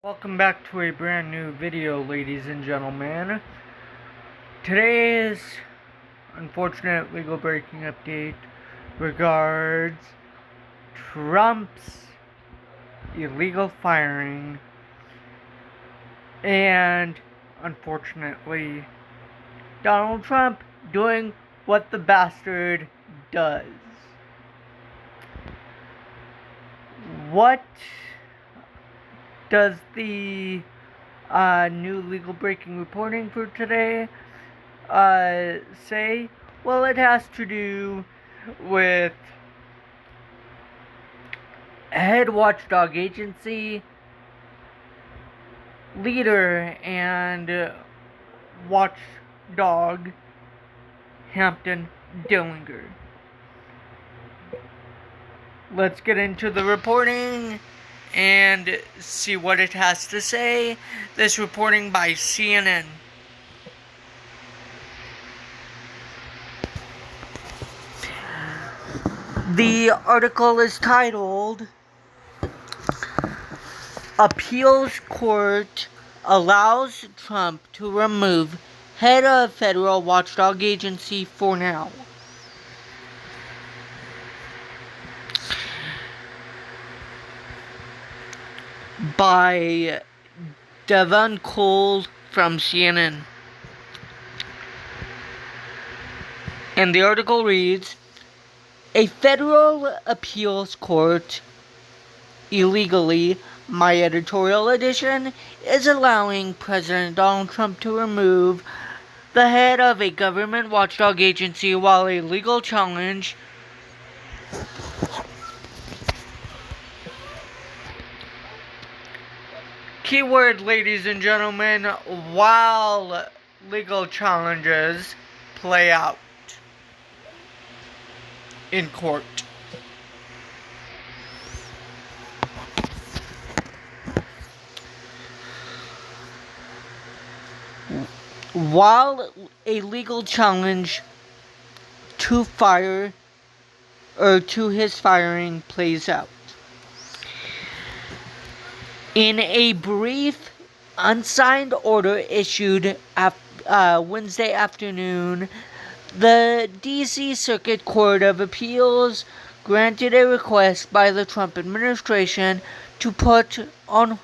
Welcome back to a brand new video, ladies and gentlemen. Today's unfortunate legal breaking update regards Trump's illegal firing and, unfortunately, Donald Trump doing what the bastard does. What does the new legal breaking reporting for today say? Well, it has to do with head watchdog agency leader and watchdog Hampton Dillinger. Let's get into the reporting and see what it has to say. This reporting by CNN. The article is titled, Appeals Court Allows Trump to Remove Head of Federal Watchdog Agency for Now. By Devon Cole from CNN. And the article reads, a federal appeals court illegally, my editorial edition, is allowing President Donald Trump to remove the head of a government watchdog agency while a legal challenge keyword, ladies and gentlemen, while legal challenges play out in court. While a legal challenge to his firing plays out. In a brief, unsigned order issued Wednesday afternoon, the D.C. Circuit Court of Appeals granted a request by the Trump administration to put on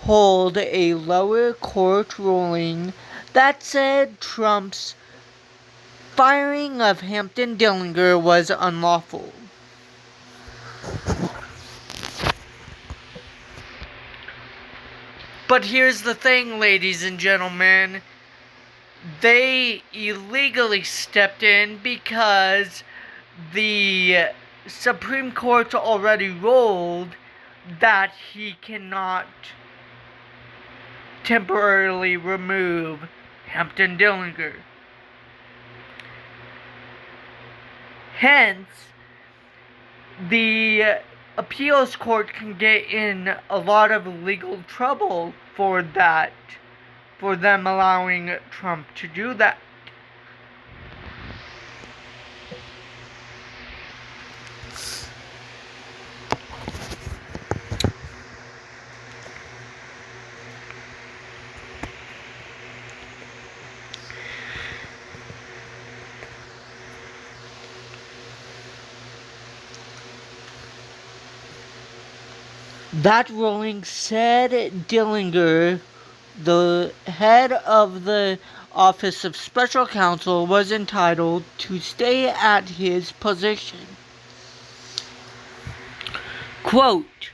hold a lower court ruling that said Trump's firing of Hampton Dillinger was unlawful. But here's the thing, ladies and gentlemen. They illegally stepped in because the Supreme Court already ruled that he cannot temporarily remove Hampton Dillinger. Hence, the appeals court can get in a lot of legal trouble for that, for them allowing Trump to do that. That ruling said Dillinger, the head of the Office of Special Counsel, was entitled to stay at his position. Quote,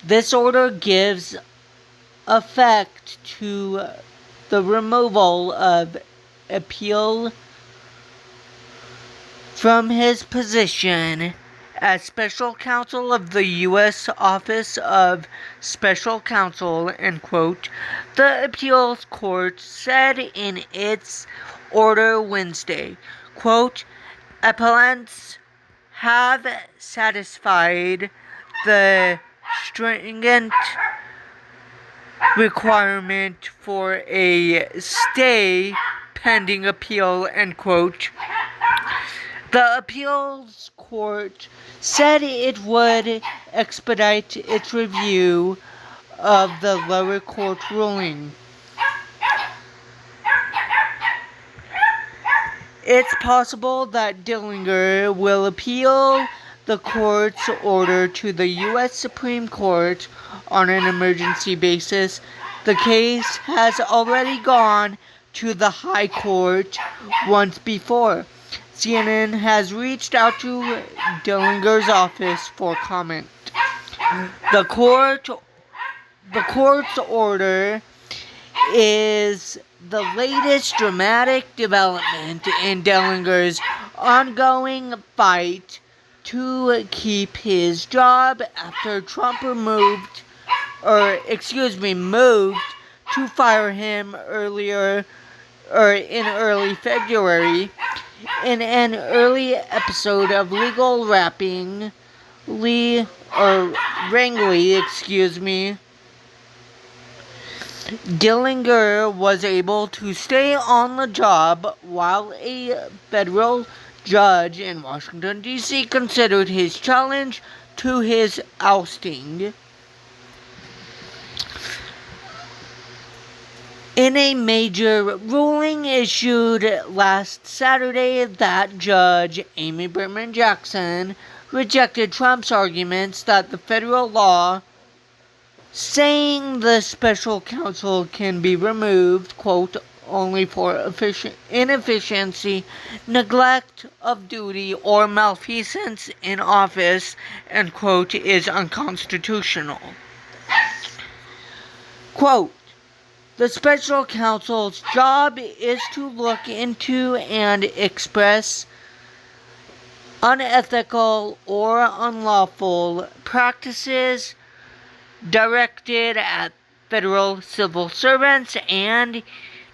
this order gives effect to the removal of appeal from his position as Special Counsel of the U.S. Office of Special Counsel, end quote, the appeals court said in its order Wednesday, quote, appellants have satisfied the stringent requirement for a stay pending appeal, end quote. The appeals court said it would expedite its review of the lower court ruling. It's possible that Dillinger will appeal the court's order to the U.S. Supreme Court on an emergency basis. The case has already gone to the High Court once before. CNN has reached out to Dillinger's office for comment. The court's order is the latest dramatic development in Dillinger's ongoing fight to keep his job after Trump moved to fire him in early February. In an early episode of Legal Wrangling, Dillinger was able to stay on the job while a federal judge in Washington, D.C. considered his challenge to his ousting. In a major ruling issued last Saturday, that Judge Amy Berman Jackson rejected Trump's arguments that the federal law saying the special counsel can be removed, quote, only for inefficiency, neglect of duty, or malfeasance in office, end quote, is unconstitutional. Quote, the special counsel's job is to look into and express unethical or unlawful practices directed at federal civil servants and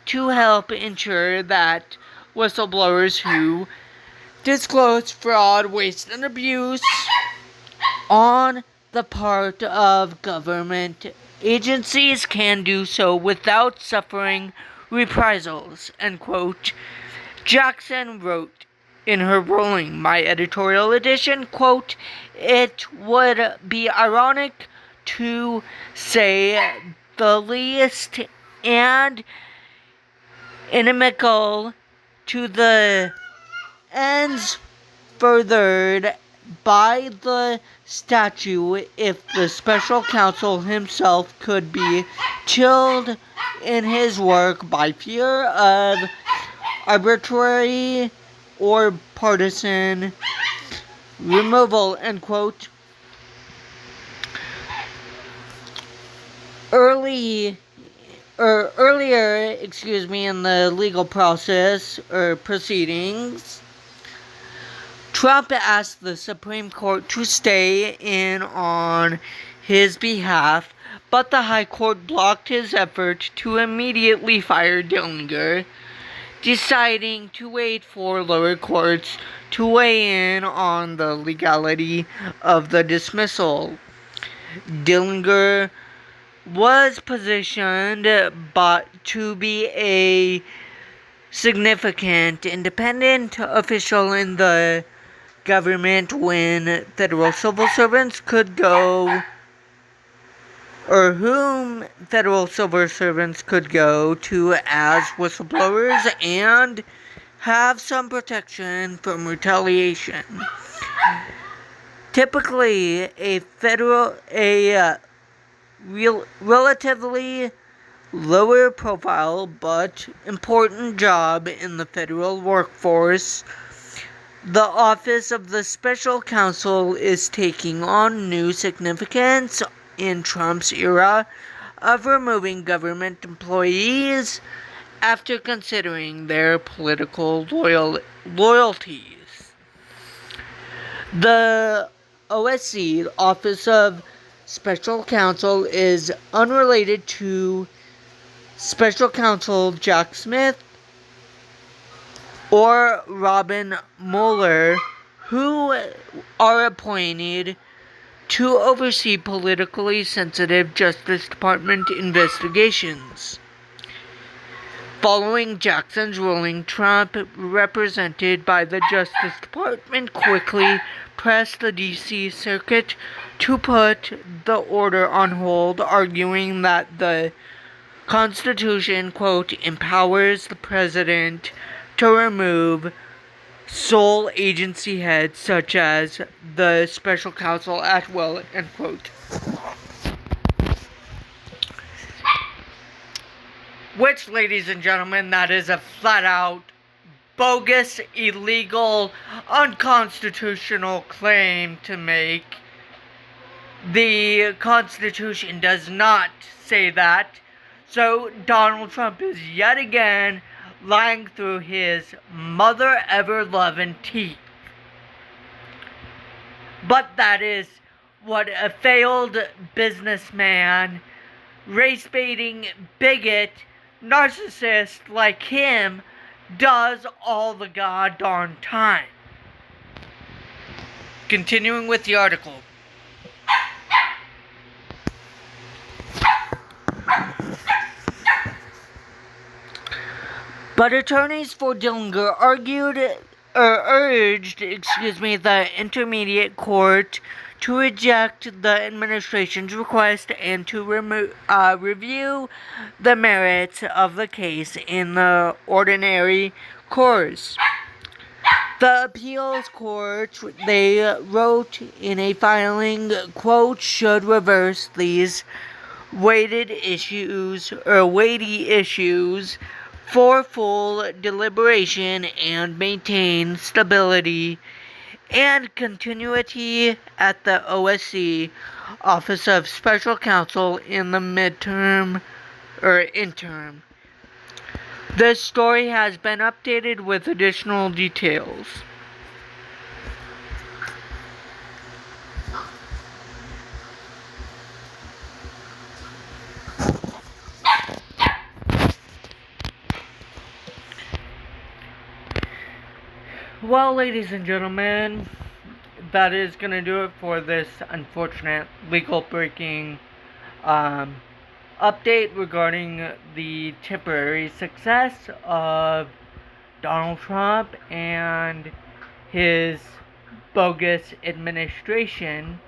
to help ensure that whistleblowers who disclose fraud, waste, and abuse on the part of government agencies can do so without suffering reprisals, end quote. Jackson wrote in her ruling, my editorial edition, quote, it would be ironic to say the least and inimical to the ends furthered by the statute if the special counsel himself could be chilled in his work by fear of arbitrary or partisan removal, end quote. Earlier, in the legal process or proceedings, Trump asked the Supreme Court to stay in on his behalf, but the High Court blocked his effort to immediately fire Dillinger, deciding to wait for lower courts to weigh in on the legality of the dismissal. Dillinger was positioned to be a significant independent official in the government when federal civil servants could go, or whom federal civil servants could go to as whistleblowers and have some protection from retaliation. Typically, a relatively lower profile but important job in the federal workforce, the office of the special counsel is taking on new significance in Trump's era of removing government employees after considering their political loyalties. The OSC, Office of Special Counsel, is unrelated to Special Counsel Jack Smith or Robin Mueller, who are appointed to oversee politically sensitive Justice Department investigations. Following Jackson's ruling, Trump, represented by the Justice Department, quickly pressed the D.C. Circuit to put the order on hold, arguing that the Constitution, quote, empowers the president to remove sole agency heads such as the Special Counsel at will, end quote. Which, ladies and gentlemen, that is a flat-out bogus, illegal, unconstitutional claim to make. The Constitution does not say that. So Donald Trump is yet again lying through his mother ever-loving teeth. But that is what a failed businessman, race-baiting bigot, narcissist like him does all the goddamn time. Continuing with the article. But attorneys for Dillinger urged the intermediate court to reject the administration's request and to review the merits of the case in the ordinary course. The appeals court, they wrote in a filing, quote, should reverse these weighty issues for full deliberation and maintain stability and continuity at the OSC, Office of Special Counsel, in the interim. This story has been updated with additional details. Well, ladies and gentlemen, that is going to do it for this unfortunate legal breaking update regarding the temporary success of Donald Trump and his bogus administration.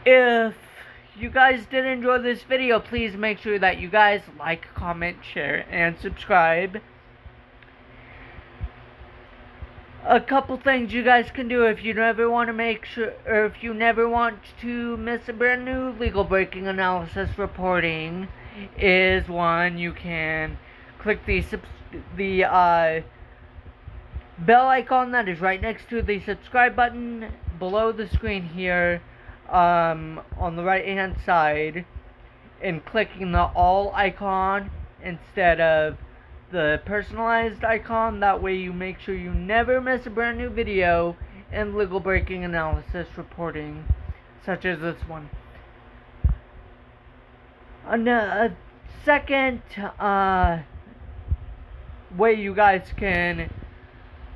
If you guys did enjoy this video, please make sure that you guys like, comment, share, and subscribe. A couple things you guys can do if you never want to miss a brand new legal breaking analysis reporting is, one, you can click the bell icon that is right next to the subscribe button below the screen here on the right hand side, and clicking the all icon instead of the personalized icon. That way you make sure you never miss a brand new video and legal breaking analysis reporting such as this one. A second way you guys can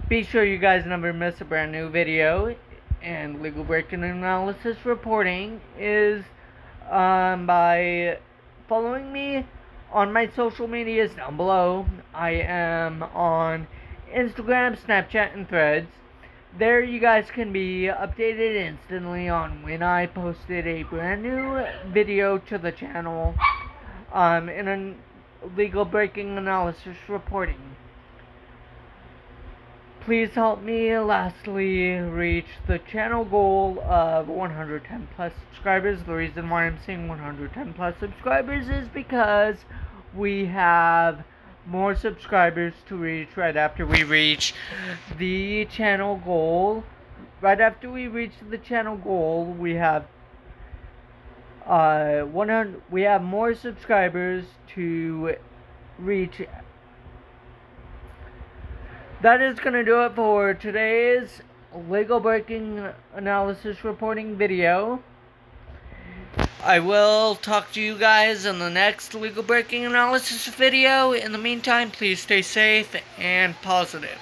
be sure you guys never miss a brand new video and legal breaking analysis reporting is by following me on my social medias down below. I am on Instagram, Snapchat, and Threads. There you guys can be updated instantly on when I posted a brand new video to the channel in a legal breaking analysis reporting. Please help me lastly reach the channel goal of 110 plus subscribers. The reason why I'm saying 110 plus subscribers is because we have more subscribers to reach right after we reach the channel goal. Right after we reach the channel goal, we have 100. We have more subscribers to reach. That is going to do it for today's legal breaking analysis reporting video. I will talk to you guys in the next legal breaking analysis video. In the meantime, please stay safe and positive.